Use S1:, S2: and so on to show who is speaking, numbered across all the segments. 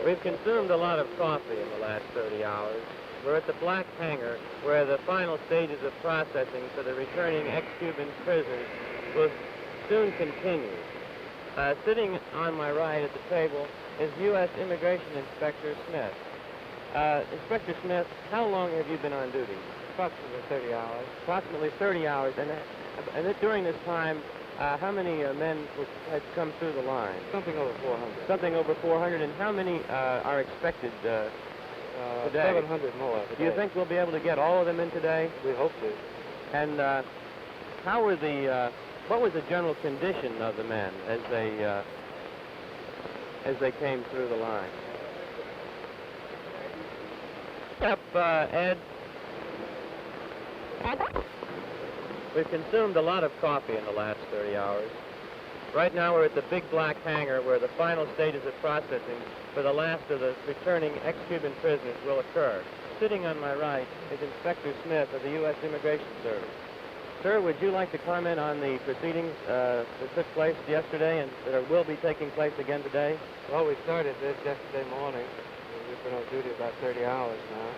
S1: We've consumed a lot of coffee in the last 30 hours. We're at the Black Hangar, where the final stages of processing for the returning ex-Cuban prisoners will soon continue. Sitting on my right at the table is U.S. Immigration Inspector Smith. Inspector Smith, how long have you been on duty?
S2: Approximately 30 hours.
S1: Approximately 30 hours. And during this time, how many men had come through the line?
S2: Something over 400.
S1: Something over 400. And how many are expected today?
S2: 700 more today.
S1: Do you think we'll be able to get all of them in today?
S2: We hope to.
S1: And what was the general condition of the men as they came through the line? Up, Ed. We've consumed a lot of coffee in the last 30 hours. Right now we're at the big Black Hangar where the final stages of processing for the last of the returning ex-Cuban prisoners will occur. Sitting on my right is Inspector Smith of the U.S. Immigration Service. Sir, would you like to comment on the proceedings that took place yesterday and that will be taking place again today?
S2: Well, we started this yesterday morning. We've been on duty about 30 hours now.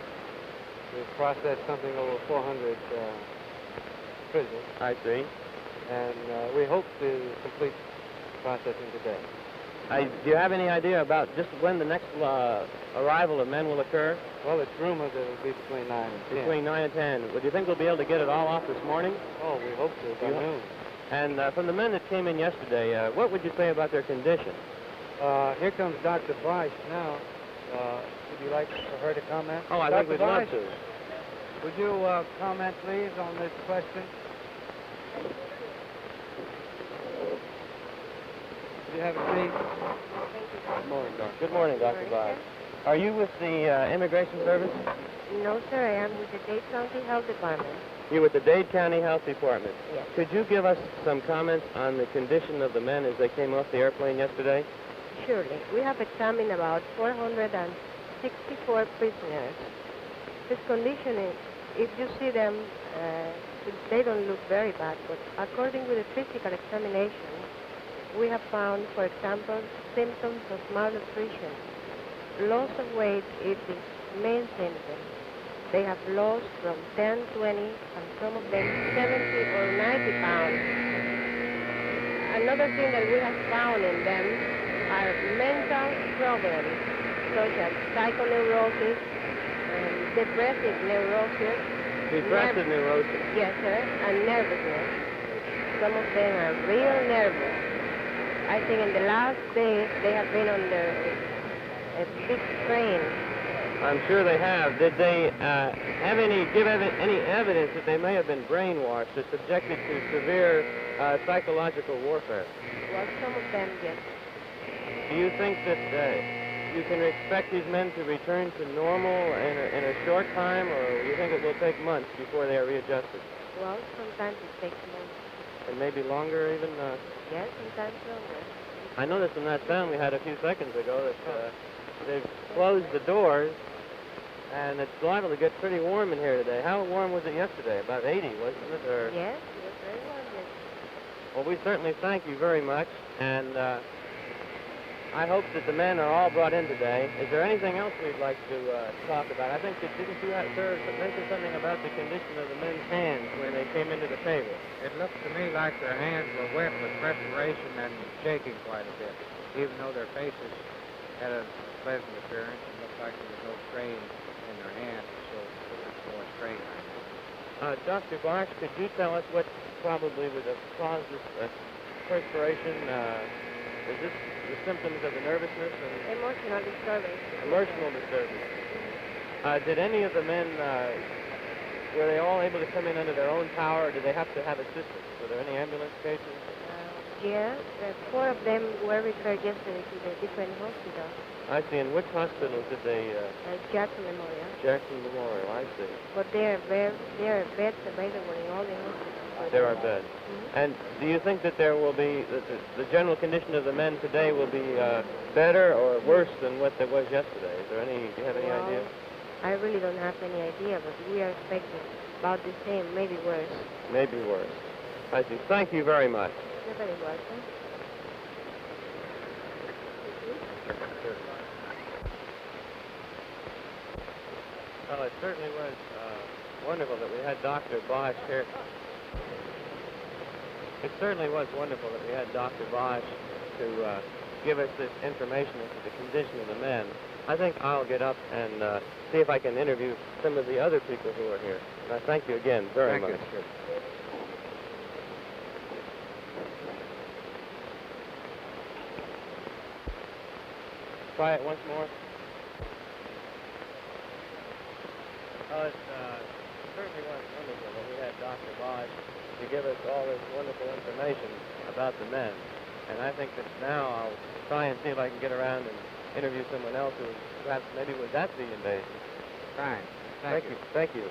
S2: We've processed something over 400 prisoners.
S1: I see.
S2: And we hope to complete processing today.
S1: Do you have any idea about just when the next arrival of men will occur?
S2: Well, it's rumored that it'll be between 9 and 10.
S1: Between 9 and 10. Would you think we'll be able to get it all off this morning?
S2: Oh, we hope to, by noon.
S1: And from the men that came in yesterday, what would you say about their condition?
S2: Here comes Dr. Bosch now. Would you like for her to comment?
S1: Oh, I think we'd love to.
S2: Would you comment, please, on this question? Would you have a seat?
S1: Good morning, Doctor. Good morning, Dr. Bosch. Are you with the Immigration Service?
S3: No, sir. I am with the Dade County Health Department.
S1: You're with the Dade County Health Department?
S3: Yes.
S1: Could you give us some comments on the condition of the men as they came off the airplane yesterday?
S3: Surely. We have examined about 464 prisoners. His condition is, if you see them, they don't look very bad, but according to the physical examination, we have found, for example, symptoms of malnutrition. Loss of weight is the main symptom. They have lost from 10, 20, and some of them 70 or 90 pounds. Another thing that we have found in them are mental problems, such as psychoneurosis, depressive neurosis.
S1: Depressive neurosis?
S3: Yes, sir, and nervousness. Some of them are real nervous. I think in the last days they have been under a big strain.
S1: I'm sure they have. Did they give any evidence that they may have been brainwashed or subjected to severe psychological warfare?
S3: Well, some of them, yes.
S1: Do you think that you can expect these men to return to normal in a short time, or do you think it will take months before they are readjusted?
S3: Well, sometimes it takes months.
S1: And maybe longer even?
S3: Yes, sometimes longer.
S1: I noticed from that sound we had a few seconds ago that they've closed the doors, and it's liable to get pretty warm in here today. How warm was it yesterday? About 80, wasn't it? Or...
S3: Yes, it was very warm, yes.
S1: Well, we certainly thank you very much, and I hope that the men are all brought in today. Is there anything else we'd like to talk about? I think that didn't you, sir, mention something about the condition of the men's hands when they came into the table?
S2: It looked to me like their hands were wet with perspiration and shaking quite a bit, even though their faces had a pleasant appearance. It looked like there was no strain in their hands, so it was more strain on them.
S1: Dr. Bosch, could you tell us what probably would have caused this perspiration? Is this the symptoms of the nervousness? And
S3: emotional disturbance.
S1: Emotional disturbance. Did any of the men, were they all able to come in under their own power, or did they have to have assistance? Were there any ambulance cases?
S3: Yes, 4 of them were referred yesterday to the different hospitals.
S1: I see. And which hospitals did they...
S3: Jackson Memorial.
S1: Jackson Memorial, I see.
S3: But there are beds available in all the hospitals.
S1: There are beds.
S3: Mm-hmm.
S1: And do you think that there will be, the general condition of the men today will be better or worse than what there was yesterday? Is there any, do you have any idea?
S3: I really don't have any idea, but we are expecting about the same, maybe worse.
S1: Maybe worse. I see. Thank you very much.
S3: You're very welcome.
S1: Well, it certainly was wonderful that we had Dr. Bosch here. It certainly was wonderful that we had Dr. Bosch to give us this information as to the condition of the men. I think I'll get up and see if I can interview some of the other people who are here. And I thank you again very much.
S2: Thank you.
S1: Try it once more. Well, it certainly was wonderful that we had Dr. Bosch to give us all this wonderful information about the men. And I think that now I'll try and see if I can get around and interview someone else who perhaps maybe was at the invasion.
S2: Fine. Thank you.
S1: Thank you.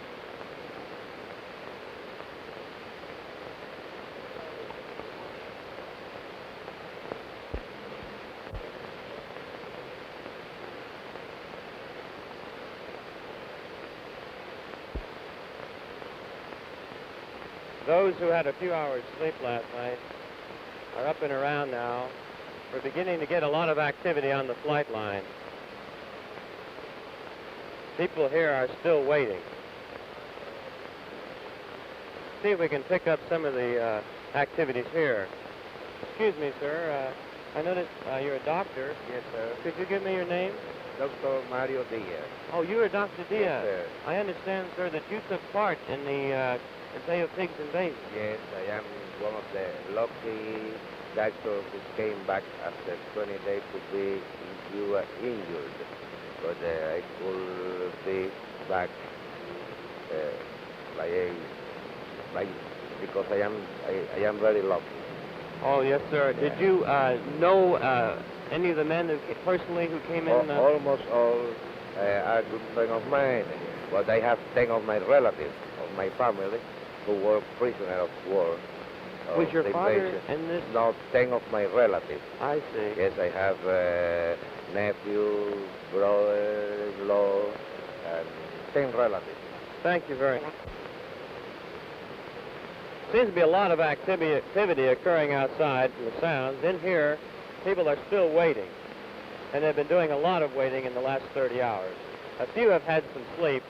S1: Those who had a few hours sleep last night are up and around now. We're beginning to get a lot of activity on the flight line. People here are still waiting. See if we can pick up some of the activities here. Excuse me, sir. I noticed you're a doctor.
S2: Yes, sir.
S1: Could you give me your name?
S2: Dr. Mario Diaz.
S1: Oh, you are Dr. Diaz.
S2: Yes, sir.
S1: I understand, sir, that you took part in the Bay of Pigs invasion.
S4: Yes, I am one of the lucky doctors who came back after 20 days to be in Cuba injured. But I could be back because I am very lucky.
S1: Oh, yes, sir. Did you know any of the men personally who came in?
S4: Almost all are good friends of mine, but I have 10 of my relatives, of my family, who were prisoners of war.
S1: Was your
S4: the
S1: father
S4: invasion.
S1: in this?
S4: No, 10 of my relatives.
S1: I see.
S4: Yes, I have nephew, brother-in-law, and 10 relatives.
S1: Thank you very much. Seems to be a lot of activity occurring outside from the sounds. In here, people are still waiting, and they've been doing a lot of waiting in the last 30 hours. A few have had some sleep,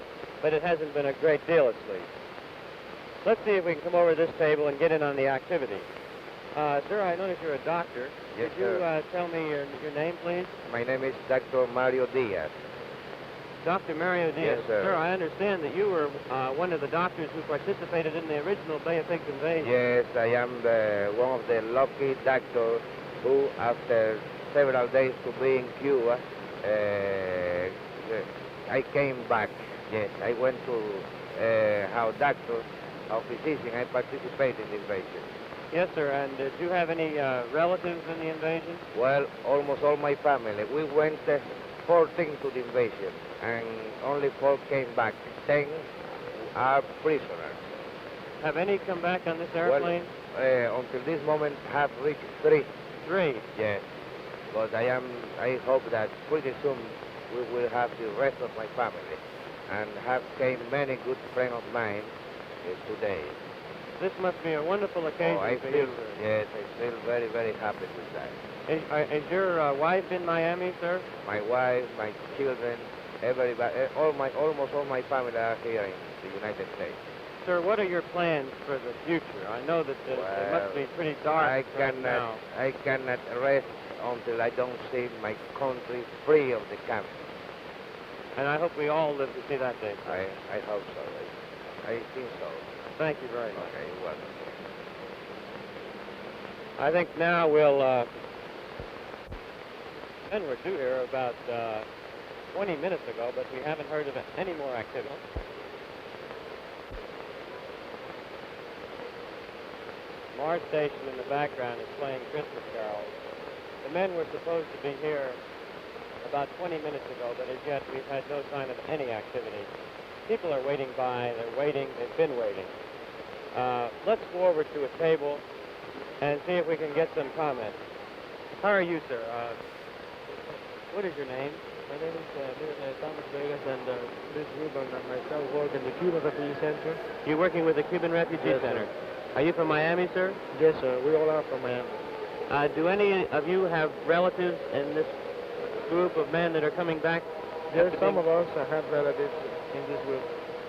S1: but it hasn't been a great deal of sleep. Let's see if we can come over to this table and get in on the activity. Sir, I notice you're a doctor.
S4: Yes,
S1: Could you
S4: sir.
S1: tell me your name, please?
S4: My name is Dr. Mario Diaz.
S1: Dr. Mario Diaz.
S4: Yes, sir.
S1: Sir, I understand that you were one of the doctors who participated in the original Bay of Pigs invasion.
S4: Yes, I am one of the lucky doctors who, after several days to be in Cuba, I came back. Yes, I went to how doctors, how physician, I participated in the invasion.
S1: Yes, sir. And did you have any relatives in the invasion?
S4: Well, almost all my family. We went 14 to the invasion, and only 4 came back. 10 are prisoners.
S1: Have any come back on this airplane?
S4: Well, until this moment, have reached 3.
S1: 3.
S4: Yes, but I hope that pretty soon we will have the rest of my family, and have came many good friends of mine today.
S1: This must be a wonderful occasion
S4: I
S1: for
S4: feel,
S1: you, sir.
S4: yes, I feel very, very happy with that.
S1: Is your wife in Miami, sir?
S4: My wife, my children, everybody, almost all my family are here in the United States.
S1: Sir, what are your plans for the future? I know that it must be pretty dark right now.
S4: I cannot rest until I don't see my country free of the camp.
S1: And I hope we all live to see that day, sir.
S4: I hope so. I think so.
S1: Thank you very much.
S4: Okay, you're welcome.
S1: I think now we'll... men were due here about 20 minutes ago, but we haven't heard of any more activity. Mars Station in the background is playing Christmas carols. The men were supposed to be here about 20 minutes ago, but as yet we've had no sign of any activity. People are waiting by, they're waiting, they've been waiting. Let's go over to a table and see if we can get some comments. How are you, sir? What is your name?
S5: My name is Thomas Vegas, and Ms. Cuban and myself work in the Cuban Refugee Center.
S1: You're working with the Cuban Refugee
S5: Yes,
S1: Center.
S5: sir.
S1: Are you from Miami, sir?
S5: Yes, sir. We all are from Miami.
S1: Do any of you have relatives in this group of men that are coming back?
S5: There's some of us that have relatives in this group.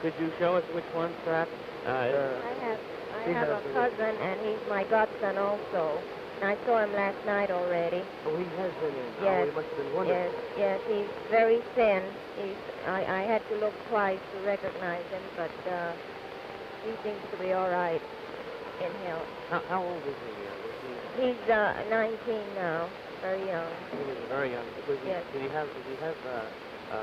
S1: Could you show us which ones, perhaps?
S3: I
S5: He
S3: have
S5: has
S3: a
S5: a-
S3: cousin, and he's my godson also. And I saw him last night already.
S5: Oh, he has been in.
S3: Yes.
S5: Oh, he must have been wonderful.
S3: Yes, he's very thin. I had to look twice to recognize him, but he seems to be all right in health.
S5: How old is he?
S3: He's 19 now, very young.
S5: He was very young.
S3: Yes.
S5: Did he have a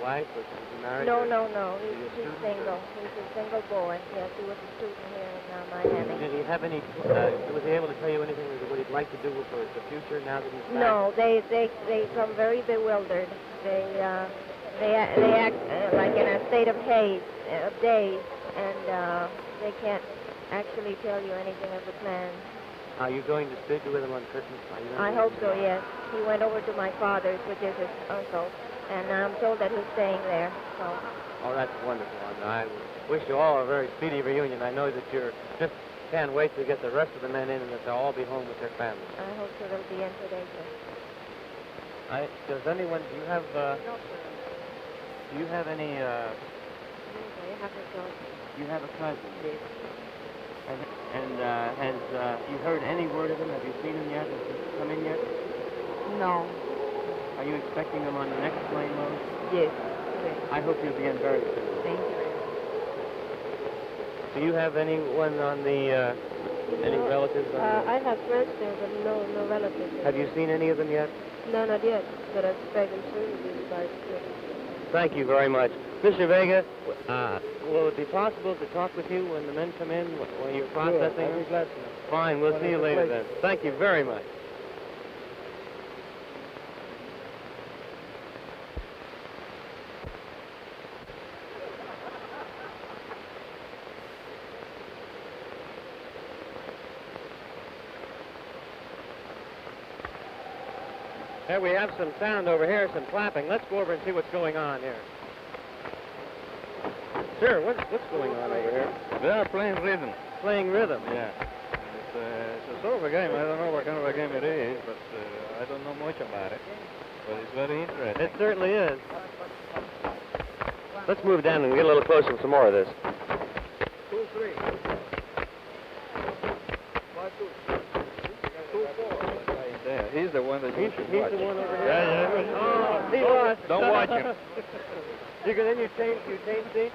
S5: wife, or was he married?
S3: No.
S5: or-
S3: He's
S5: a student,
S3: single. He's a single boy. Yes, he was a student here in Miami.
S5: Did he have any, was he able to tell you anything of what he'd like to do for the future now that he's back?
S3: No, they come very bewildered. They act like in a state of haze, of daze, and they can't actually tell you anything of the plan.
S5: Are you going to visit with him on Christmas?
S3: I hope so, yes. He went over to my father's, which is his uncle, and I'm told that he's staying there. So
S5: Oh, that's wonderful. I wish you all a very speedy reunion. I know that you're just can't wait to get the rest of the men in and that they'll all be home with their families.
S3: I hope so they'll be in today, sir.
S5: Does anyone, do you have any,
S3: They have a dog.
S5: you have a cousin? And has you heard any word of him? Have you seen him yet? Has he come in yet?
S3: No.
S5: Are you expecting him on the next plane load?
S3: Yes.
S5: I hope you'll be in very soon.
S3: Thank you.
S5: Do you have anyone on the, any relatives on
S3: I have friends there, but no relatives.
S5: Have you seen any of them yet?
S3: No, not yet. But I expect them soon to be by
S5: Thank you very much. Mr. Vega, will it be possible to talk with you when the men come in, when you're processing?
S2: I'll be glad to.
S5: Fine, we'll see you later then. Thank you very much. Here we have some sound over here, some clapping. Let's go over and see what's going on here. Sir, what's going on over here?
S6: They are playing rhythm.
S5: Playing rhythm.
S6: Yeah. It's a sort of a game. I don't know what kind of a game it is, but I don't know much about it. But it's very interesting.
S5: It certainly is. Let's move down and get a little closer and some more of this.
S2: 2, 3. 5, 2. 2, 4.
S6: Yeah, he's the one that you
S5: He's
S6: should
S5: the
S6: watch.
S5: one over here.
S6: Yeah.
S5: Oh, he lost.
S6: Don't watch him.
S5: Then you change seats?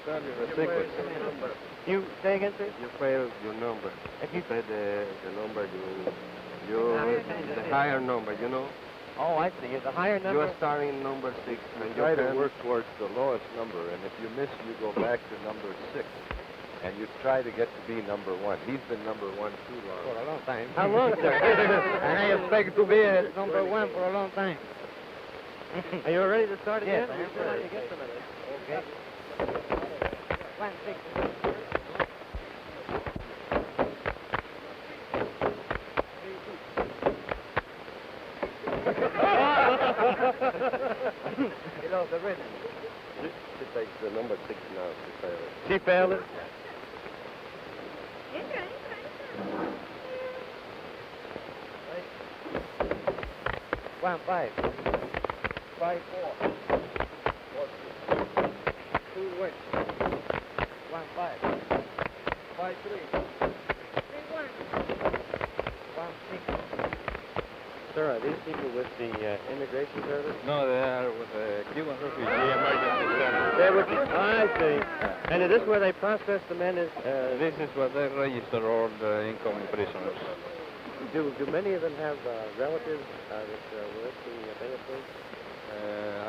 S6: Tell you the sequence.
S5: You say again, sir?
S4: You failed your number.
S5: If you
S4: Say the number the higher number, you know?
S5: Oh, I see. The higher
S4: You
S5: number.
S4: are starting number 6.
S7: And try to work towards the lowest number, and if you miss, you go back to number 6. And you try to get to be number 1. He's been number 1 too long.
S2: For a long time.
S5: How long, sir?
S2: And I expect to be number 1 for a long time.
S5: Are you ready to start again?
S2: Yes, I am
S5: Sure,
S2: ready.
S5: you get some of this.
S2: Okay. 1, 6. He lost the rhythm.
S7: She takes the number 6 now to fail it.
S5: She failed it.
S2: 1, 5. 5, 4. 2, 1. 1, 5. 5, 3. 1, 6.
S5: Sir, are these people with the immigration service?
S6: No, they are with the Cuban refugee emergency center.
S5: They would. I see. And is this where they process the men?
S6: This is where they register all the incoming prisoners.
S5: Do many of them have relatives that work the Bay of Pigs?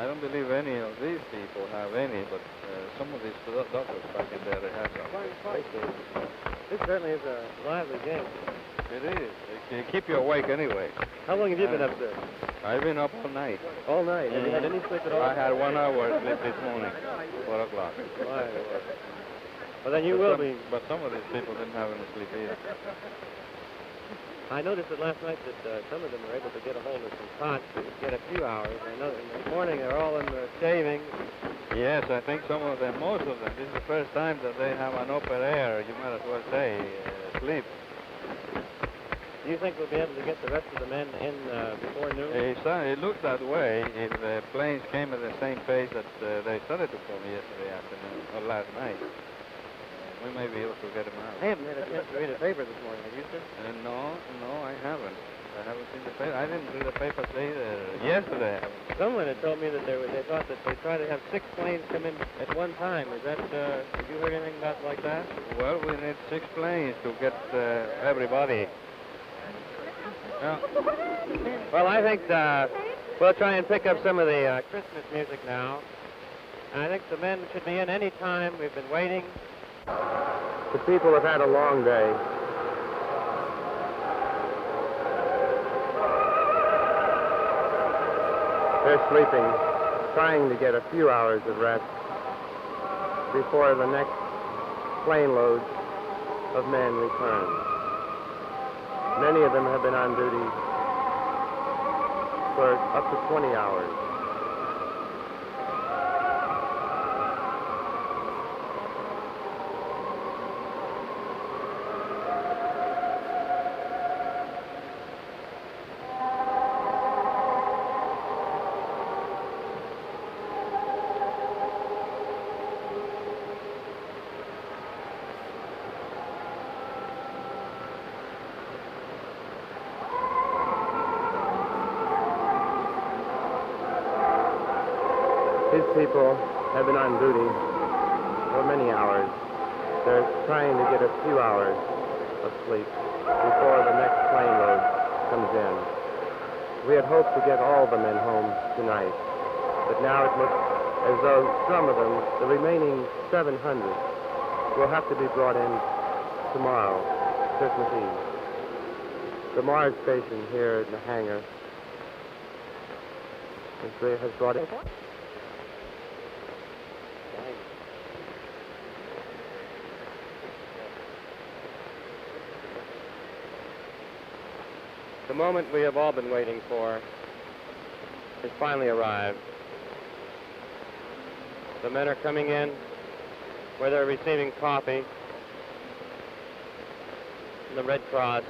S6: I don't believe any of these people have any, but some of these doctors back in there, they have some.
S5: I see. This certainly is a lively game.
S6: It is. They keep you awake anyway.
S5: How long have you been up there?
S6: I've been up all night.
S5: All night. Have you had any sleep at all?
S6: I had 1 hour sleep this morning, 4 o'clock.
S5: My Lord. Well, then you will be.
S6: But some of these people didn't have any sleep either.
S5: I noticed that last night that some of them were able to get a hold of some cots to get a few hours. I know in the morning they're all in the shaving.
S6: Yes, I think some of them, most of them, this is the first time that they have an open air, you might as well say, sleep.
S1: Do you think we'll be able to get the rest of the men in before noon?
S6: It looks that way if the planes came at the same pace that they started to come yesterday afternoon or last night. We may be able to get them out.
S1: I haven't had a chance to read a paper this morning. Have you, sir?
S6: No, I haven't. I haven't seen the paper. I didn't read the papers either. Yesterday, I haven't.
S1: Someone had told me that they thought that they try to have 6 planes come in at one time. Is that, have you heard anything about like that?
S6: Well, we need 6 planes to get everybody. Yeah.
S1: Well, I think we'll try and pick up some of the Christmas music now. And I think the men should be in any time. We've been waiting. The people have had a long day. They're sleeping, trying to get a few hours of rest before the next plane load of men returns. Many of them have been on duty for up to 20 hours. These people have been on duty for many hours. They're trying to get a few hours of sleep before the next plane load comes in. We had hoped to get all the men home tonight, but now it looks as though some of them, the remaining 700, will have to be brought in tomorrow, Christmas Eve. The Mars station here in the hangar has brought in. The moment we have all been waiting for has finally arrived. The men are coming in where they're receiving coffee from the Red Cross.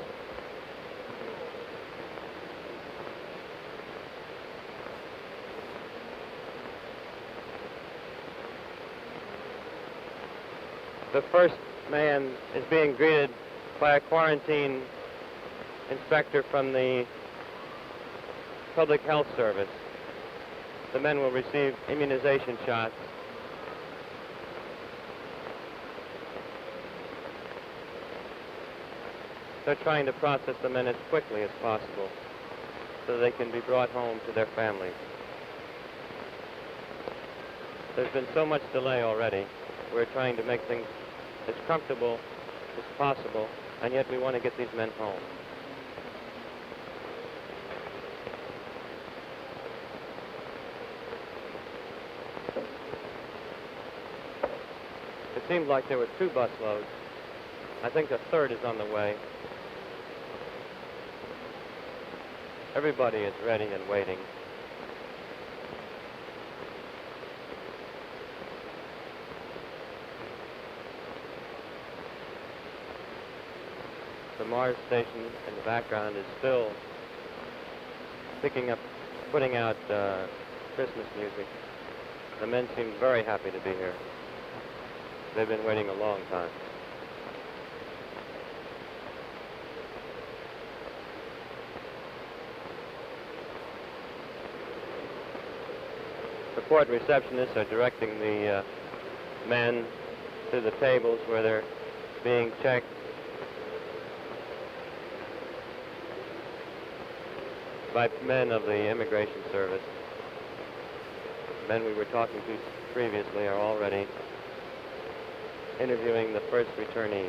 S1: The first man is being greeted by a quarantine inspector from the Public Health Service. The men will receive immunization shots. They're trying to process the men as quickly as possible so they can be brought home to their families. There's been so much delay already. We're trying to make things as comfortable as possible, and yet we want to get these men home. It seemed like there were 2 busloads. I think the third is on the way. Everybody is ready and waiting. The Mars station in the background is still putting out Christmas music. The men seem very happy to be here. They've been waiting a long time. The port receptionists are directing the men to the tables where they're being checked. By men of the Immigration Service. Men we were talking to previously are already interviewing the first returnees.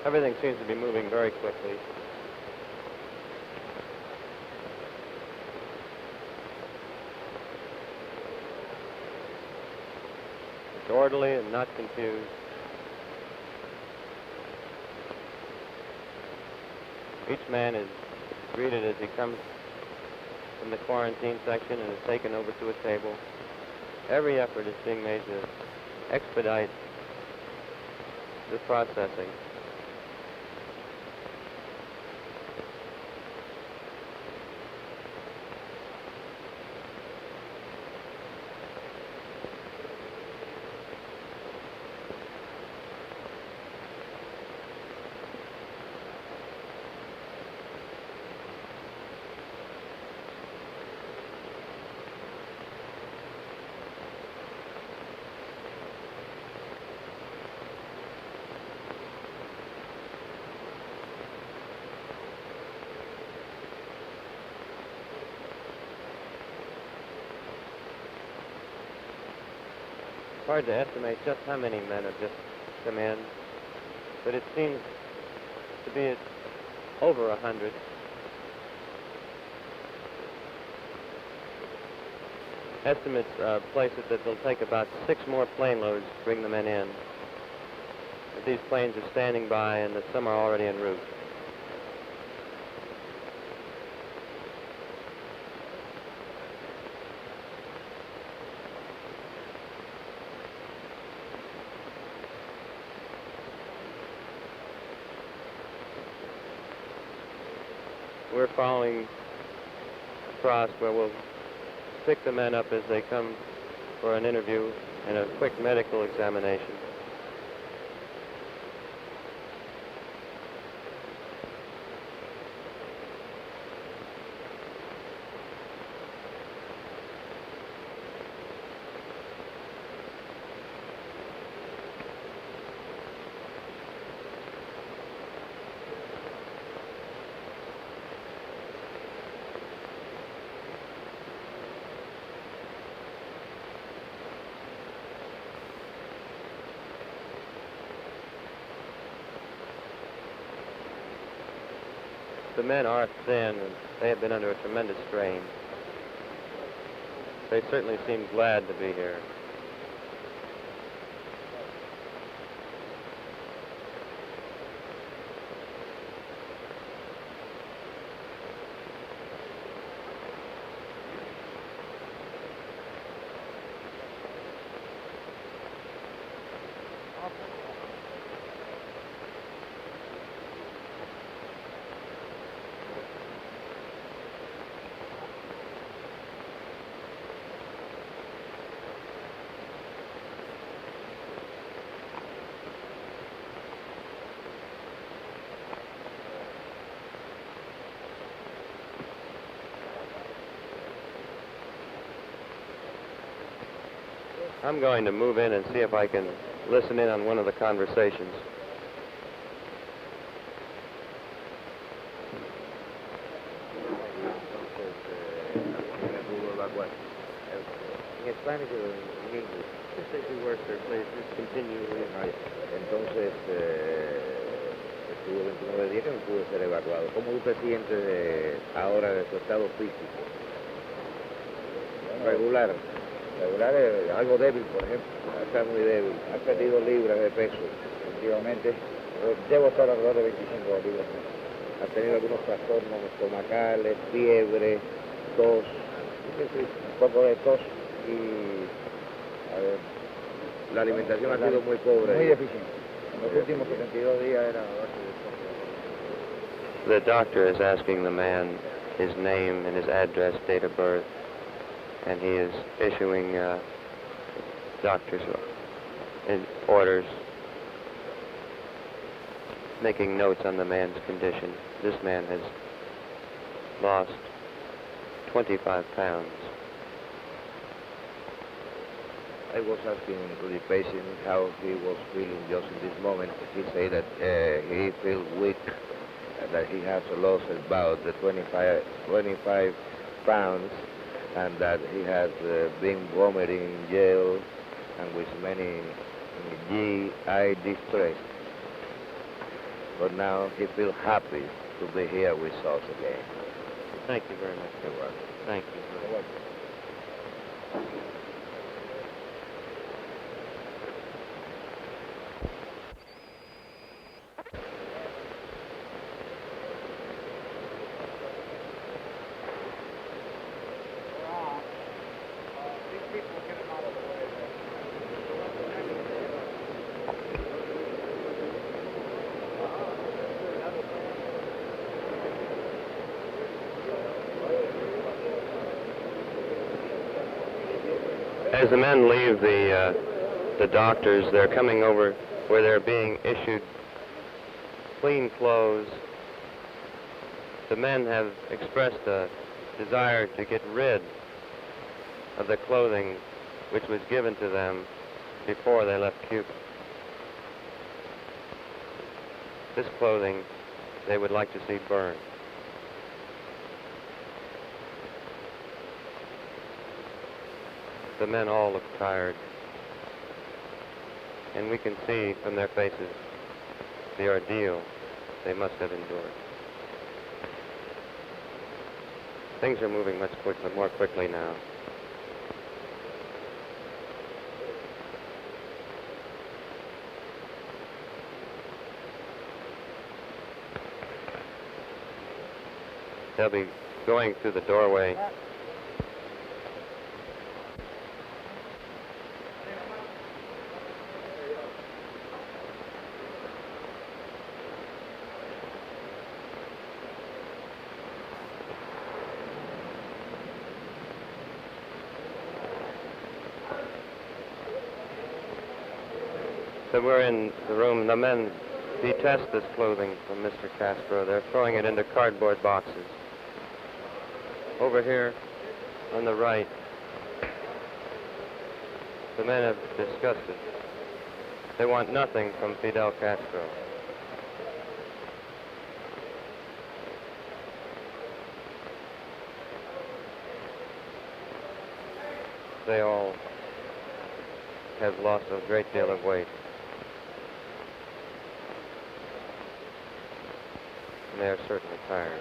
S1: Everything seems to be moving very quickly. It's orderly and not confused. Each man is greeted as he comes from the quarantine section and is taken over to a table. Every effort is being made to expedite the processing. It's hard to estimate just how many men have just come in, but it seems to be at over 100. Estimates place it that they'll take about 6 more plane loads to bring the men in. But these planes are standing by and that some are already en route. We're following across where we'll pick the men up as they come for an interview and a quick medical examination. The men are thin, and they have been under a tremendous strain. They certainly seem glad to be here. I'm going to move in and see if I can listen in on one of the conversations.
S4: In Spanish or in English?
S1: Just as you work, sir, please. Just continue.
S4: Entonces, estuvo 29 días que no pudo ser evacuado. ¿Cómo usted siente ahora de su estado físico? Regular. Regular es algo débil, por ejemplo. Está muy débil. Ha perdido libras de peso. Efectivamente. Debo estar alrededor de 25 libras. Ha tenido algunos trastornos estomacales, fiebre, tos. Un poco de tos y la alimentación ha sido muy pobre. Muy deficiente. En los últimos 72 días era base de
S1: The doctor is asking the man his name and his address, date of birth, and he is issuing doctor's orders, making notes on the man's condition. This man has lost 25 pounds.
S4: I was asking to the patient how he was feeling just in this moment. He said that he feels weak, that he has lost about 25 pounds, and that he has been vomiting in jail and with many GI distress. But now he feels happy to be here with us again.
S1: Thank you very much.
S4: You're welcome.
S1: Thank you.
S4: You're welcome.
S1: As the men leave the doctors, they're coming over where they're being issued clean clothes. The men have expressed a desire to get rid of the clothing which was given to them before they left Cuba. This clothing they would like to see burned. The men all look tired, and we can see from their faces the ordeal they must have endured. Things are moving much more quickly now. They'll be going through the doorway. So we're in the room. The men detest this clothing from Mr. Castro. They're throwing it into cardboard boxes. Over here on the right, the men have discussed it. They want nothing from Fidel Castro. They all have lost a great deal of weight. And they are certainly tired.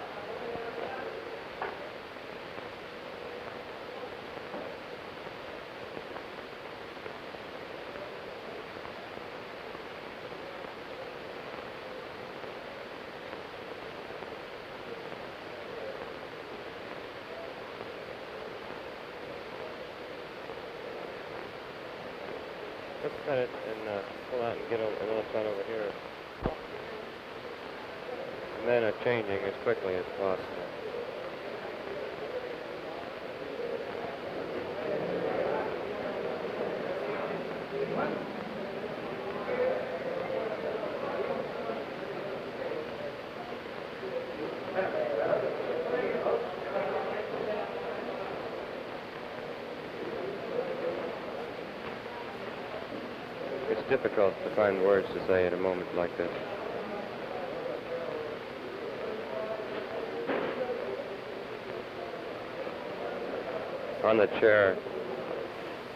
S1: Let's cut it and pull out and get a little sun over here. The men are changing as quickly as possible. It's difficult to find words to say at a moment like this. On the chair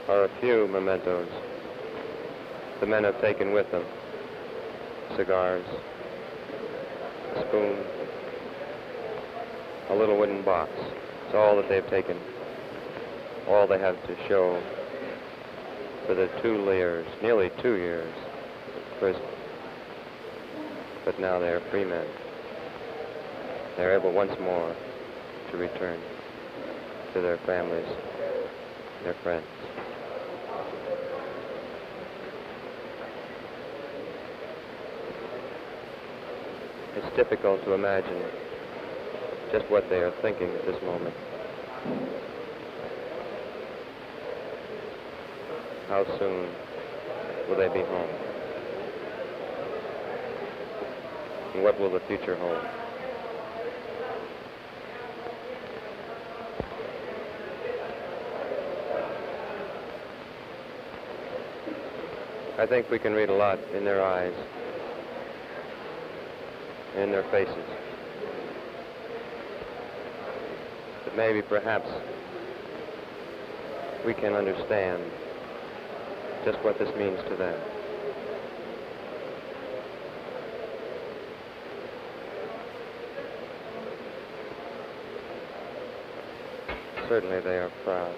S1: are a few mementos the men have taken with them. Cigars, a spoon, a little wooden box. It's all that they've taken, all they have to show for the nearly 2 years of prison. But now they are free men. They're able once more to return to their families, their friends. It's difficult to imagine just what they are thinking at this moment. How soon will they be home? And what will the future hold? I think we can read a lot in their eyes, in their faces. But maybe, perhaps, we can understand just what this means to them. Certainly they are proud.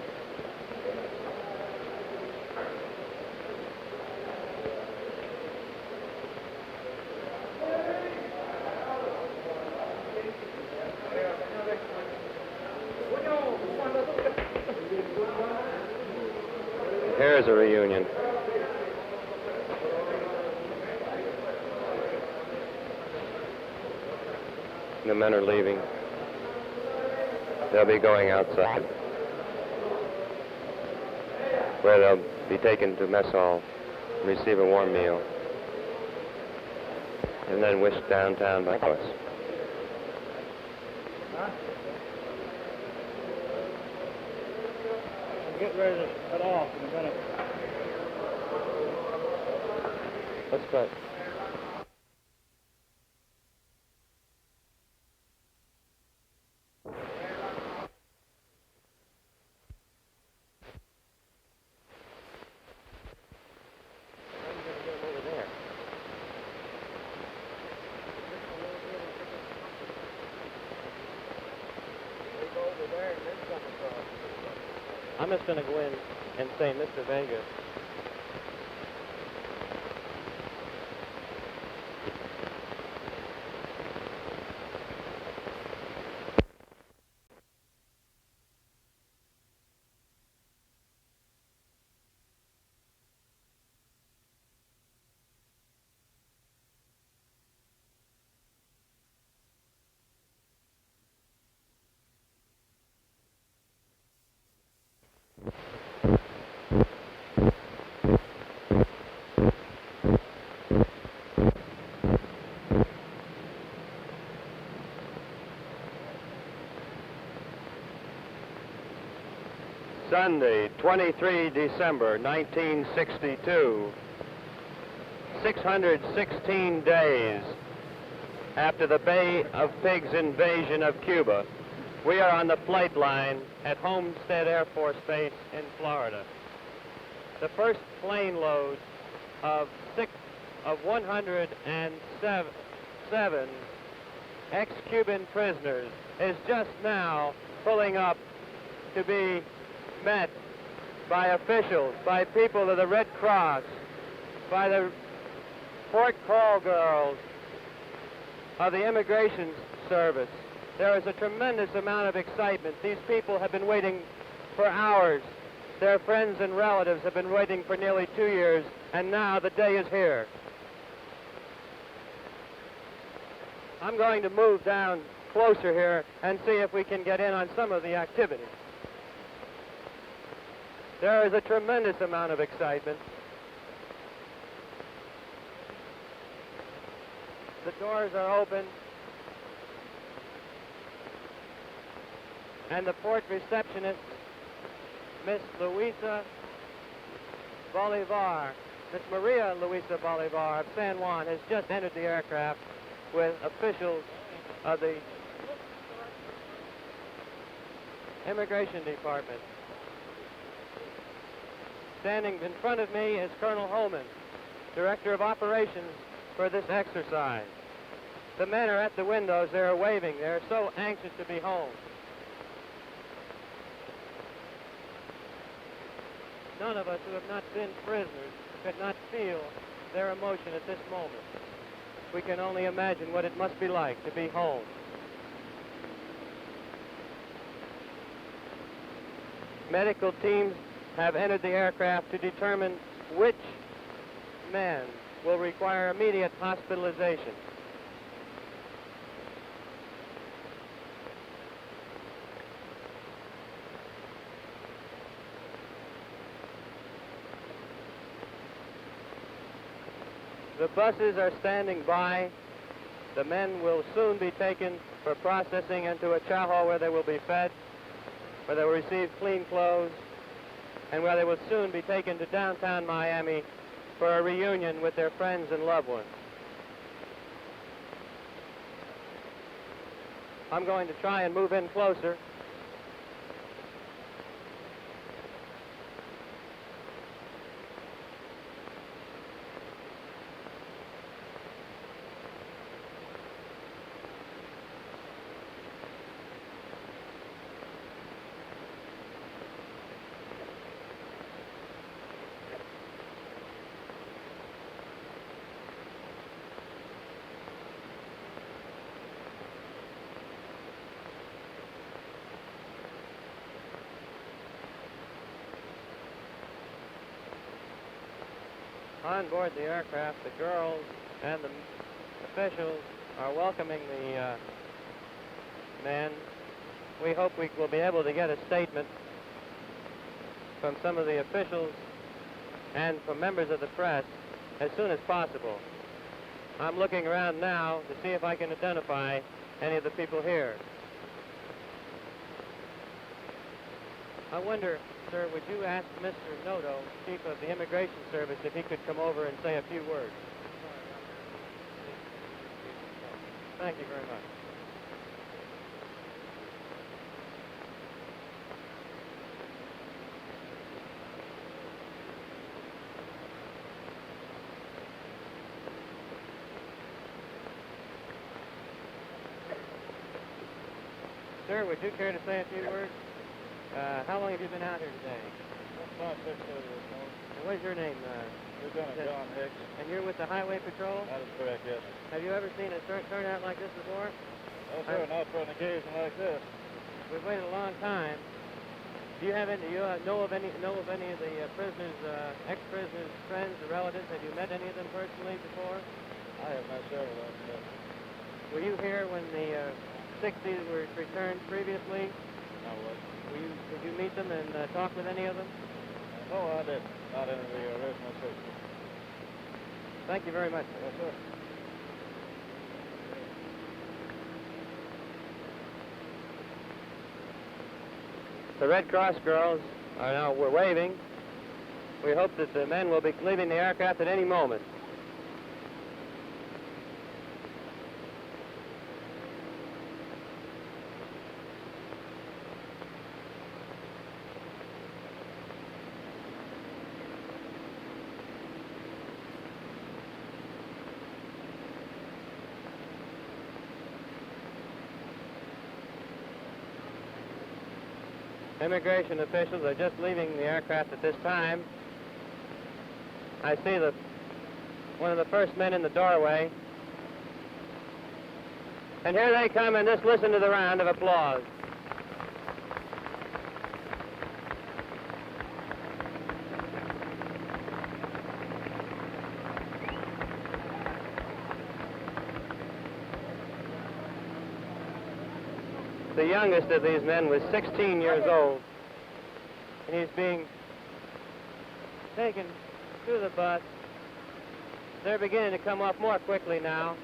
S1: Here's a reunion. The men are leaving. They'll be going outside. where they'll be taken to mess hall, receive a warm meal, and then whisked downtown by bus.
S2: Get ready to cut off in a minute.
S1: Let's cut. I'm just going to go in and say, Mr. Vega. Sunday, 23 December 1962, 616 days after the Bay of Pigs invasion of Cuba, we are on the flight line at Homestead Air Force Base in Florida. The first plane load of 107 ex-Cuban prisoners is just now pulling up to be met by officials, by people of the Red Cross, by the port call girls of the Immigration Service. There is a tremendous amount of excitement. These people have been waiting for hours. Their friends and relatives have been waiting for nearly 2 years, and now the day is here. I'm going to move down closer here and see if we can get in on some of the activity. There is a tremendous amount of excitement. The doors are open, and the port receptionist, Miss Luisa Bolivar, Miss Maria Luisa Bolivar of San Juan, has just entered the aircraft with officials of the Immigration Department. Standing in front of me is Colonel Holman, Director of Operations for this exercise. The men are at the windows. They're waving. They're so anxious to be home. None of us who have not been prisoners could not feel their emotion at this moment. We can only imagine what it must be like to be home. Medical teams have entered the aircraft to determine which men will require immediate hospitalization. The buses are standing by. The men will soon be taken for processing into a chow hall where they will be fed, where they will receive clean clothes, and where they will soon be taken to downtown Miami for a reunion with their friends and loved ones. I'm going to try and move in closer. On board the aircraft, the girls and the officials are welcoming the men. We hope we will be able to get a statement from some of the officials and from members of the press as soon as possible. I'm looking around now to see if I can identify any of the people here. I wonder, sir, would you ask Mr. Noto, Chief of the Immigration Service, if he could come over and say a few words? Thank you very much. Sir, would you care to say a few words? How long have you been out here today?
S8: About 6 years old.
S1: And what is your name?
S8: Lieutenant John Hicks.
S1: And you're with the Highway Patrol?
S8: That is correct, yes.
S1: Have you ever seen a turnout like this before?
S8: No, sir, not for an occasion like this.
S1: We've waited a long time. Do you have any? Do you know of any of the prisoners, ex-prisoners, friends, or relatives? Have you met any of them personally before?
S8: I have met several of them, yes.
S1: Were you here when the 60s were returned previously?
S8: No, what?
S1: Did you meet them and talk with any of them?
S8: No, I didn't. Not in the original 60s.
S1: Thank you very much.
S8: Yes, sir.
S1: The Red Cross girls are now waving. We hope that the men will be leaving the aircraft at any moment. Immigration officials are just leaving the aircraft at this time. I see one of the first men in the doorway. And here they come, and just listen to the round of applause. The youngest of these men was 16 years old, and he's being taken to the bus. They're beginning to come off more quickly now.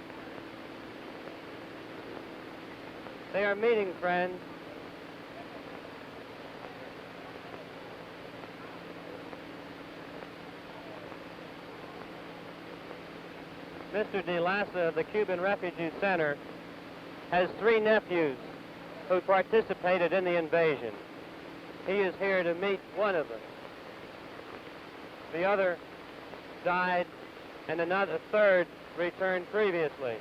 S1: They are meeting friends. Mr. De Lassa of the Cuban Refugee Center has 3 nephews who participated in the invasion. He is here to meet one of them. The other died, and a third returned previously.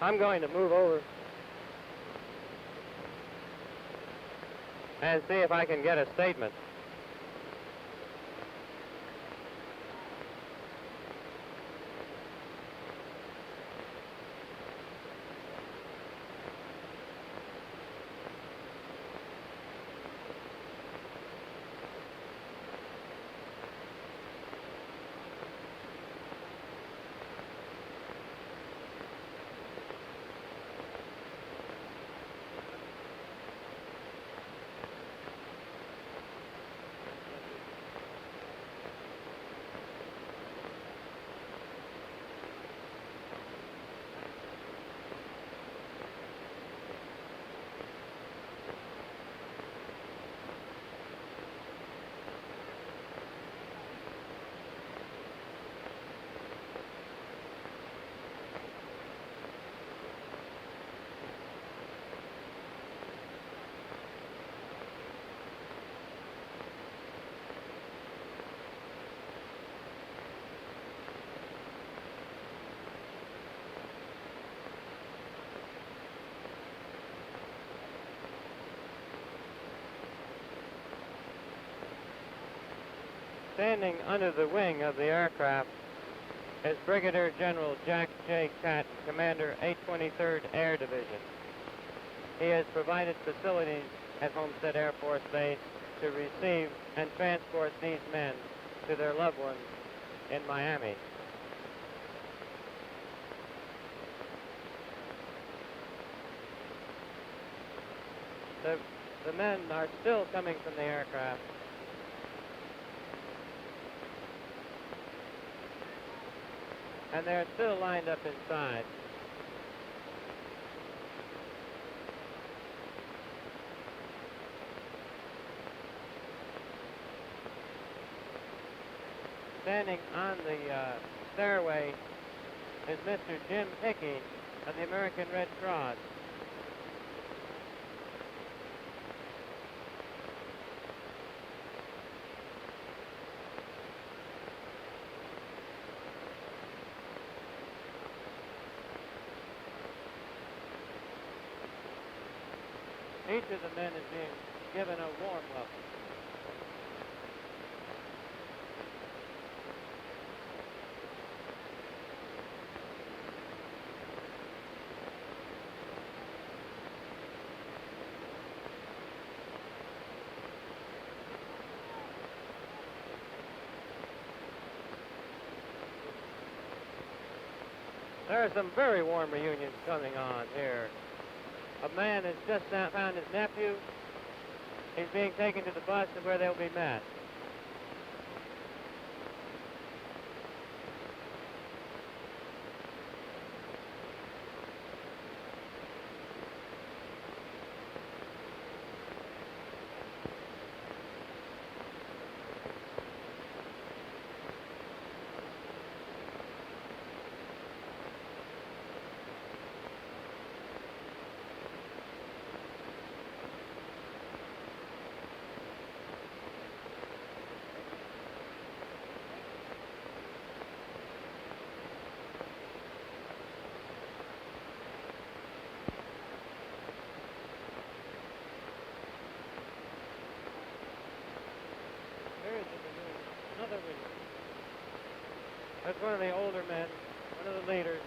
S1: I'm going to move over and see if I can get a statement. Standing under the wing of the aircraft is Brigadier General Jack J. Catton, Commander 823rd Air Division. He has provided facilities at Homestead Air Force Base to receive and transport these men to their loved ones in Miami. The men are still coming from the aircraft. And they're still lined up inside. Standing on the stairway is Mr. Jim Hickey of the American Red Cross. Each of the men is being given a warm welcome. There are some very warm reunions coming on here. A man has just found his nephew. He's being taken to the bus to where they'll be met. Another reunion. That's one of the older men, one of the leaders.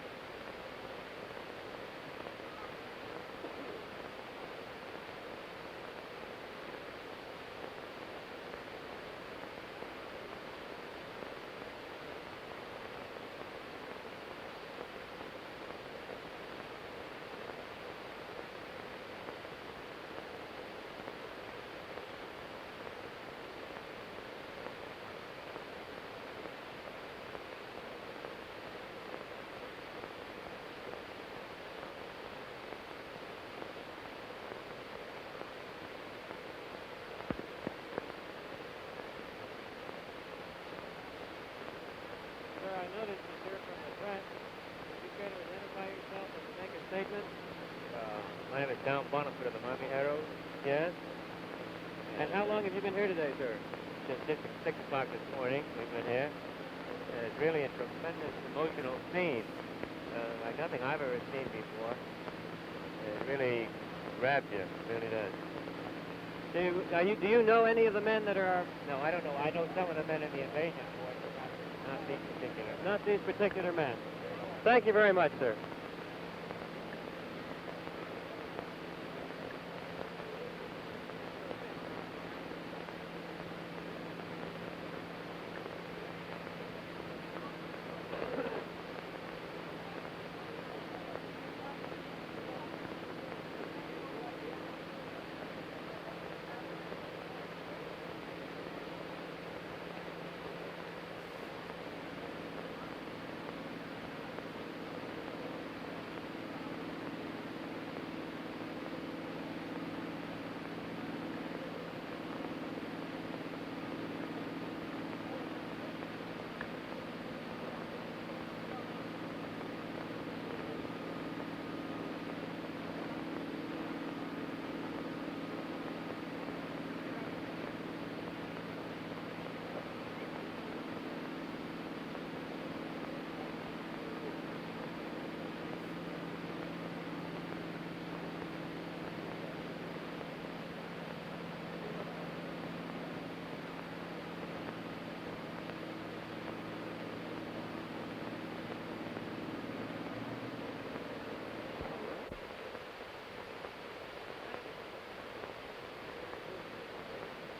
S1: I noticed that you're from the press. Would you care to identify yourself and make a statement?
S5: My name is Count Bonifant of the Miami Herald.
S1: Yes. And how long have you been here today, sir?
S5: Since 6 o'clock this morning, we've been here. It's really a tremendous emotional scene, like nothing I've ever seen before. It really grabs you, it really does.
S1: Do you know any of the men that are...
S5: No, I don't know. I know some of the men in the invasion force, but not these particular.
S1: Not these particular men. Thank you very much, sir.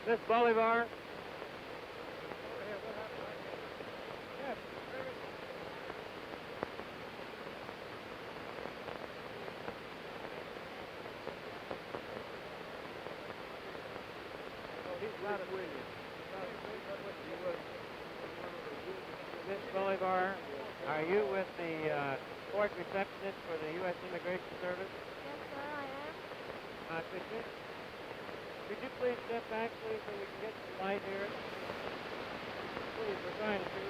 S1: Miss Bolivar? Miss Bolivar, are you with the port receptionist for the U.S. Immigration Service?
S3: Yes, sir, I am.
S1: Could you please step back, please, so we can get some light here? Please, we're trying to.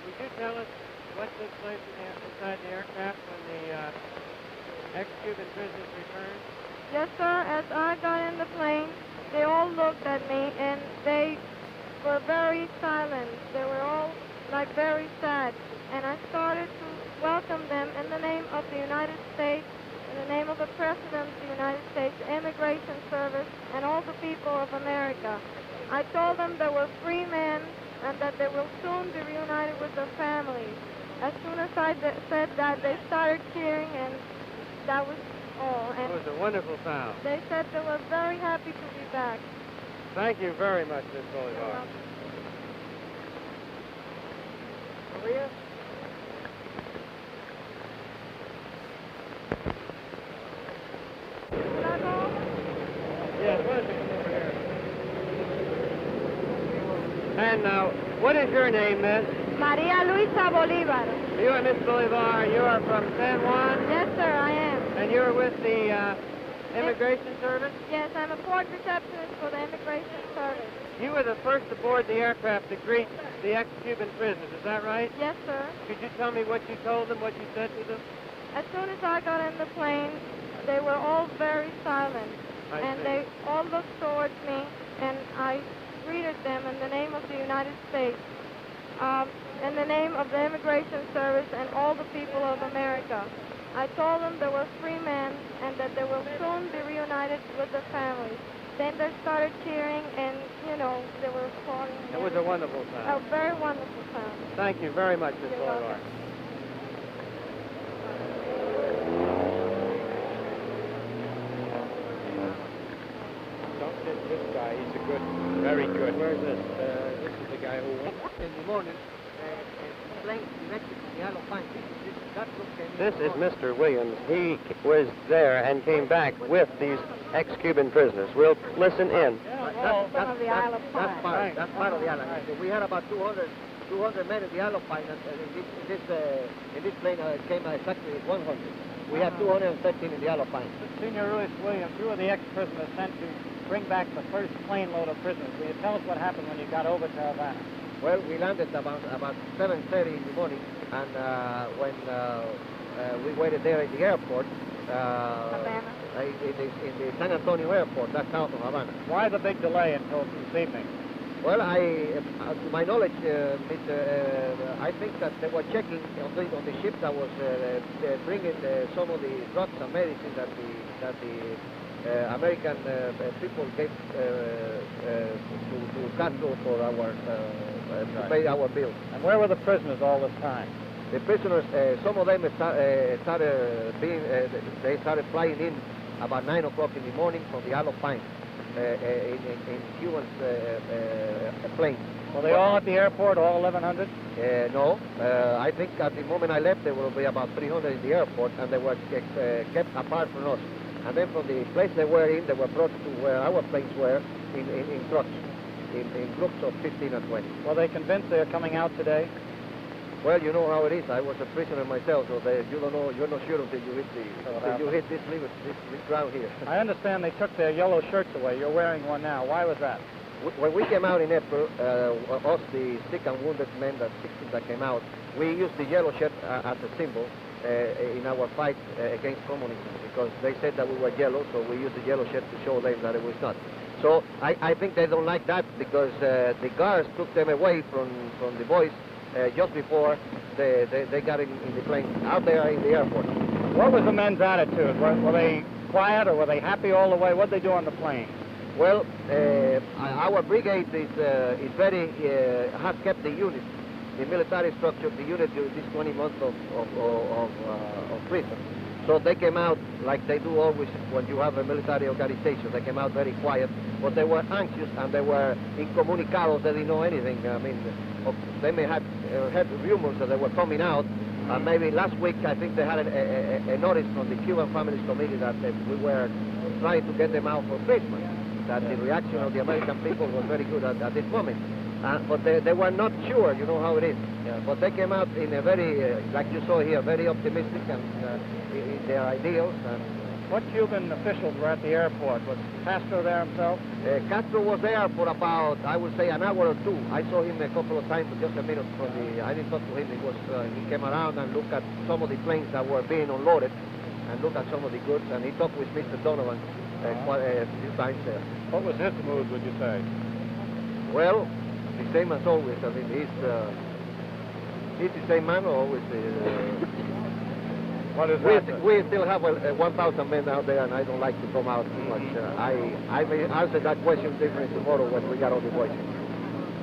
S1: Would you tell us what took place inside the aircraft when the ex-Cuban prisoners returned?
S3: Yes, sir. As I got in the plane, they all looked at me and they were very silent. They were all like very sad. And I started to welcome them in the name of the United States, in the name of the President of the United States, the Immigration Service, and all the people of America. I told them they were free men and that they will soon be reunited with their families. As soon as I said that, they started cheering, and that was all.
S1: It
S3: And
S1: was a wonderful sound.
S3: they said they were very happy to be back.
S1: Thank you very much, Miss Bolivar. Maria?
S3: Should I go?
S1: Yes, why don't you come over here? And now, what is your name, Miss?
S3: Maria Luisa Bolivar.
S1: You are Miss Bolivar. You are from San Juan,
S3: Yes, sir, I am.
S1: and you're with the Immigration Service?
S3: Yes, I'm a port receptionist for the Immigration Service.
S1: You were the first aboard the aircraft to greet the ex-Cuban prisoners, is that right?
S3: Yes, sir.
S1: Could you tell me what you told them, what you said to them?
S3: As soon as I got in the plane, they were all very silent.
S1: I
S3: And
S1: see.
S3: they all looked towards me, and I greeted them in the name of the United States, in the name of the Immigration Service and all the people of America. I told them they were free men and that they will soon be reunited with their families. Then they started cheering, and, they were applauding.
S1: It was a wonderful
S3: A
S1: sound.
S3: very wonderful sound.
S1: Thank you very much, Miss
S3: You're
S1: Bolivar.
S3: welcome.
S2: Don't get this guy. He's a good, very good.
S1: Where's this?
S2: This is the guy who went in the morning and plane directed to the Isle of Pine.
S1: This is Mr. Williams. He was there and came back with these ex-Cuban prisoners. We'll listen in.
S3: Some of the Isle of Pine.
S2: That's part of the island. We had about 200 men in the Isle of Pine, and in this plane came exactly 100. We had 213 in the Isle of Pine.
S8: Senior Louis Williams, you were the ex-prisoner sent to bring back the first plane load of prisoners. Will you tell us what happened when you got over to Havana?
S2: Well, we landed about 7:30 in the morning, and when we waited there in the airport,
S3: Havana.
S2: in the San Antonio airport, that's south of Havana.
S8: Why the big delay until this evening?
S2: Well, to my knowledge, I think that they were checking on the ship that was bringing some of the drugs and medicine that the American people gave to Castro for our to pay our bills.
S8: And where were the prisoners all this time?
S2: The prisoners, some of them they started flying in about 9 o'clock in the morning from the Isle of Pine in Cuban's plane.
S8: Were they all at the airport, all 1,100?
S2: No, I think at the moment I left there will be about 300 in the airport, and they were kept apart from us. And then from the place they were in, they were brought to where our planes were in trucks, in groups of 15 and 20.
S8: Were they convinced they are coming out today?
S2: Well, you know how it is. I was a prisoner myself, so you don't know. You're not sure until you hit this limit, this ground here.
S8: I understand they took their yellow shirts away. You're wearing one now. Why was that?
S2: When we came out in April, us, the sick and wounded men, the 16 that came out, we used the yellow shirt as a symbol in our fight against communism, because they said that we were yellow, so we used the yellow shirt to show them that it was not. So I think they don't like that, because the guards took them away from the boys just before they got in the plane, out there in the airport.
S8: What was the men's attitude? Were they quiet or were they happy all the way? What did they do on the plane?
S2: Well, our brigade is very has kept the unit, the military structure of the unit during this 20 months of prison.
S9: So they came out like they do always when you have a military organization. They came out very quiet, but they were anxious and they were incommunicados. They didn't know anything. I mean, they may have heard rumors that they were coming out. And maybe last week, I think they had a notice from the Cuban Families Committee that we were trying to get them out for Christmas. That the reaction of the American people was very good at this moment. But they were not sure, you know how it is. But they came out in a very, like you saw here, very optimistic and in their ideals. And
S8: What Cuban officials were at the airport? Was Castro there himself?
S9: Castro was there for about, I would say, an hour or two. I saw him a couple of times, just a minute from the. I didn't talk to him. He came around and looked at some of the planes that were being unloaded, and looked at some of the goods, and he talked with Mr. Donovan quite a few times there.
S8: What was his mood, would you say?
S9: Well, the same as always. I mean, he's the same man always.
S8: What is
S9: we still have 1,000 men out there, and I don't like to come out too much. I may answer that question differently tomorrow when we got all the voices.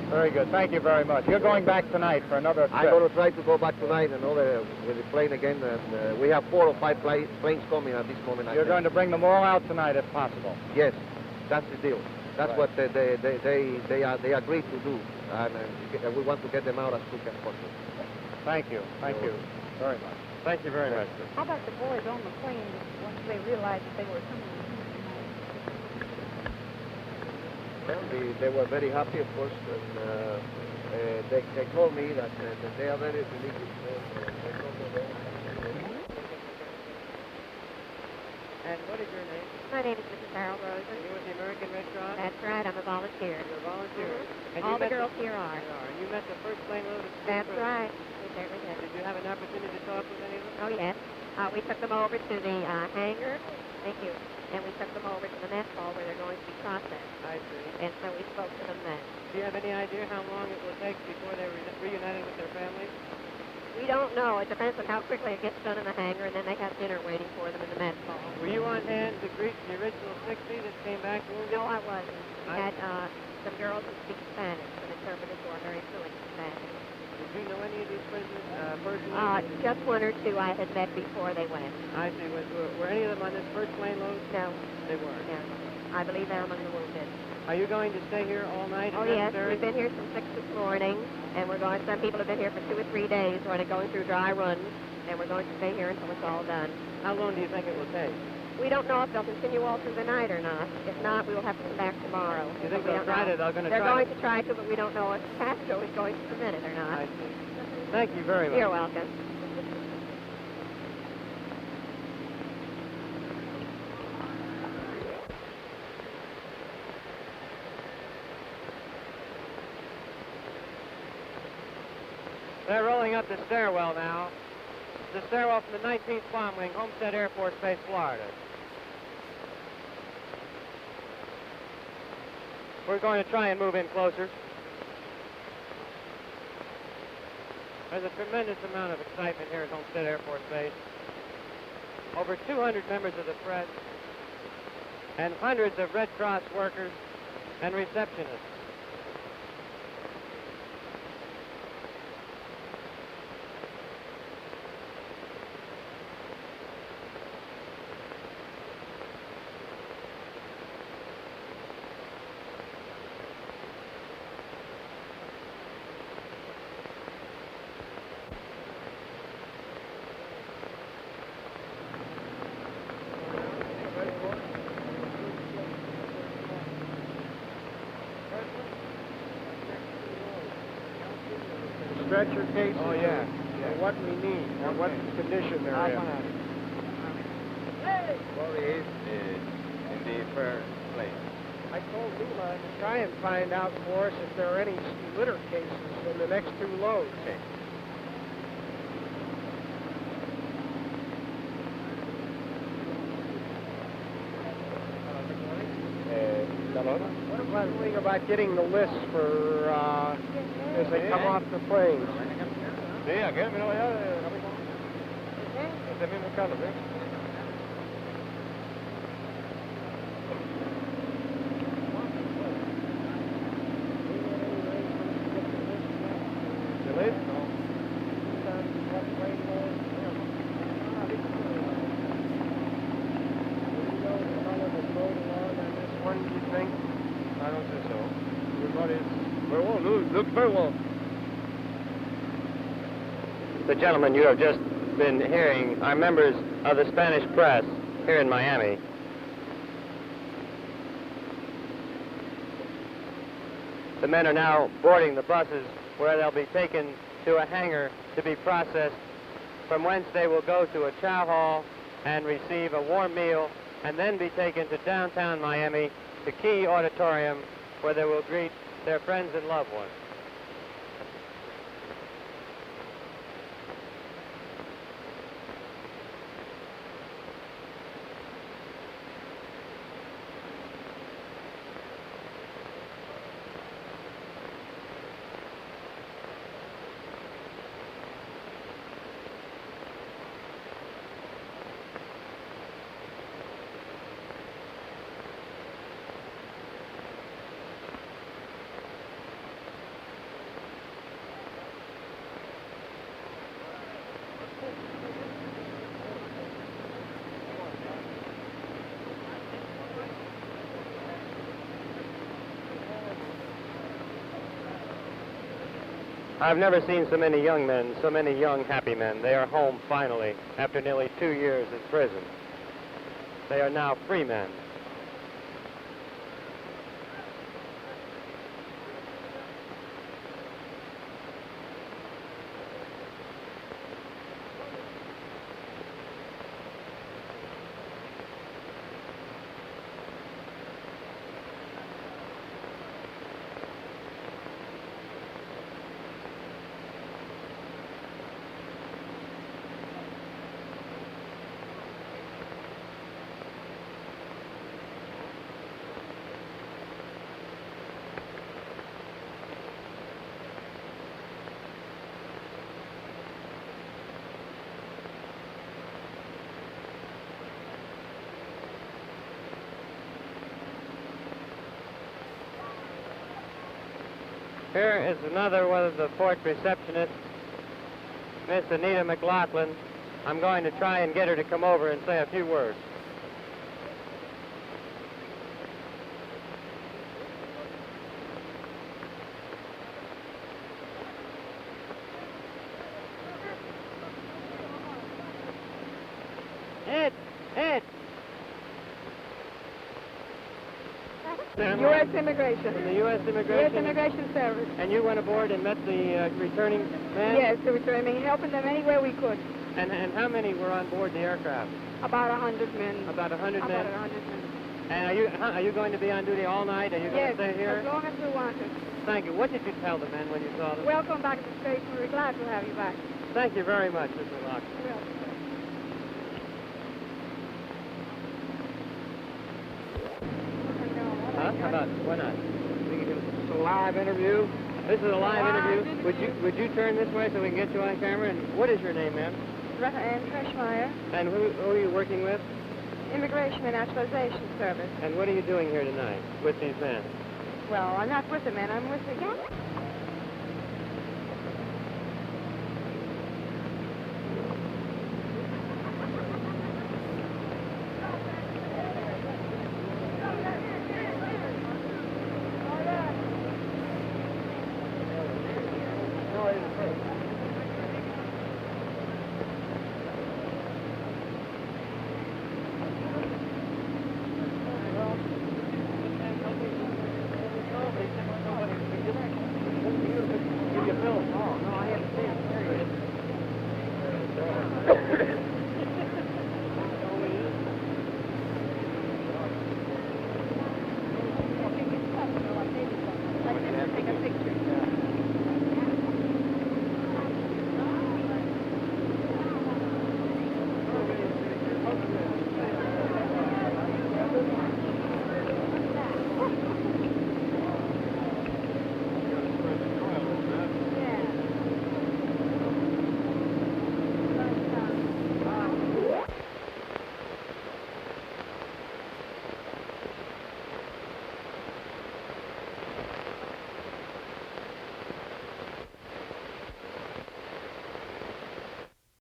S8: Very good. Thank you very much. You're going back tonight for another trip.
S9: I'm going to try to go back tonight another with the plane again, and we have 4 or 5 planes coming at this moment.
S8: You're going to bring them all out tonight if possible.
S9: Yes, that's the deal. That's
S8: Right.
S9: what they agreed to do, and we want to get them out as quick as possible.
S8: Thank you. Thank you very much.
S1: Thank you very much.
S10: How about the boys on the plane once they realized that they were coming?
S9: Well, they were very happy, of course, and they told me that they are very religious.
S1: And what is your name?
S3: My name is Mrs. Harold Rosen.
S1: Are you with the American Red Cross?
S3: That's right, I'm a volunteer.
S1: You're a volunteer. And
S3: All
S1: you
S3: the
S1: met
S3: girls here are.
S1: And you met the first plane load of
S3: That's
S1: students?
S3: right. We certainly did.
S1: Did you have an opportunity to talk with any of them?
S3: Oh, yes. We took them over to the hangar. Thank you. And we took them over to the mess hall where they're going to be processed.
S1: I see.
S3: And so we spoke to them then.
S1: Do you have any idea how long it will take before they're reunited with their families?
S3: We don't know. It depends on how quickly it gets done in the hangar, and then they have dinner waiting for them in the mess hall.
S1: Were you on hand to greet the original 60 that came back wounded?
S3: No, I wasn't. We had some girls who speak Spanish, some interpreters who are very fluent in Spanish.
S1: Did you know any of these prisoners personally?
S3: Just 1 or 2 I had met before they went.
S1: I see. Were any of them on this first plane load?
S3: No.
S1: They weren't.
S3: No. I believe they're among the wounded.
S1: Are you going to stay here all night?
S3: Oh, yes. We've been here since 6 this morning, and we're going. Some people have been here for 2 or 3 days, going through dry runs, and we're going to stay here until it's all done.
S1: How long do you think it will take?
S3: We don't know if they'll continue all through the night or not. If not, we will have to come back tomorrow.
S1: You think they'll try to? They're going to
S3: try. They're
S1: try
S3: going to try to, but we don't know if Castro is going to permit it or not.
S1: I see. Thank you very much.
S3: You're welcome.
S1: They're rolling up the stairwell now. The stairwell from the 19th Bomb Wing, Homestead Air Force Base, Florida. We're going to try and move in closer. There's a tremendous amount of excitement here at Homestead Air Force Base. Over 200 members of the press and hundreds of Red Cross workers and receptionists.
S8: Stretcher cases?
S1: Oh, yeah.
S8: What we need, or what condition they're in.
S6: Well, he is in the first place.
S8: I told Lila to try and find out for us if there are any litter cases in the next 2 loads. What about the thing about getting the lists for as they come off the planes?
S6: Sí, aquel, mira allá, este mismo Carlos, ¿eh?
S8: The list?
S1: one, you think?
S6: I don't think so. Everybody's very well. Looks very well.
S1: The gentlemen you have just been hearing are members of the Spanish press here in Miami. The men are now boarding the buses where they'll be taken to a hangar to be processed, from whence they will go to a chow hall and receive a warm meal, and then be taken to downtown Miami, to Key Auditorium, where they will greet their friends and loved ones. I've never seen so many young men, so many young, happy men. They are home finally after nearly 2 years in prison. They are now free men. Here is another one of the port receptionists, Miss Anita McLaughlin. I'm going to try and get her to come over and say a few words. Ed!
S10: U.S. Immigration.
S1: From the U.S.
S10: U.S.
S1: Immigration?
S10: Immigration Service.
S1: And you went aboard and met the returning men?
S10: Yes, the returning, helping them any way we could.
S1: And how many were on board the aircraft?
S10: About 100 men.
S1: About 100 men?
S10: About 100 men.
S1: And are you going to be on duty all night? Are you going
S10: Yes,
S1: to stay here?
S10: as long as we want to.
S1: Thank you. What did you tell the men when you saw them?
S10: Welcome back to the States. We're glad to have you back.
S1: Thank you very much, Mr. Locke.
S10: Welcome.
S1: Huh? How about, why not?
S2: It's a live interview.
S1: This is a live interview. Would you turn this way so we can get you on camera? And what is your name, ma'am?
S3: Ann Freshmeyer,
S1: And who are you working with?
S3: Immigration and Naturalization Service.
S1: And what are you doing here tonight with these men?
S3: Well, I'm not with the men, I'm with the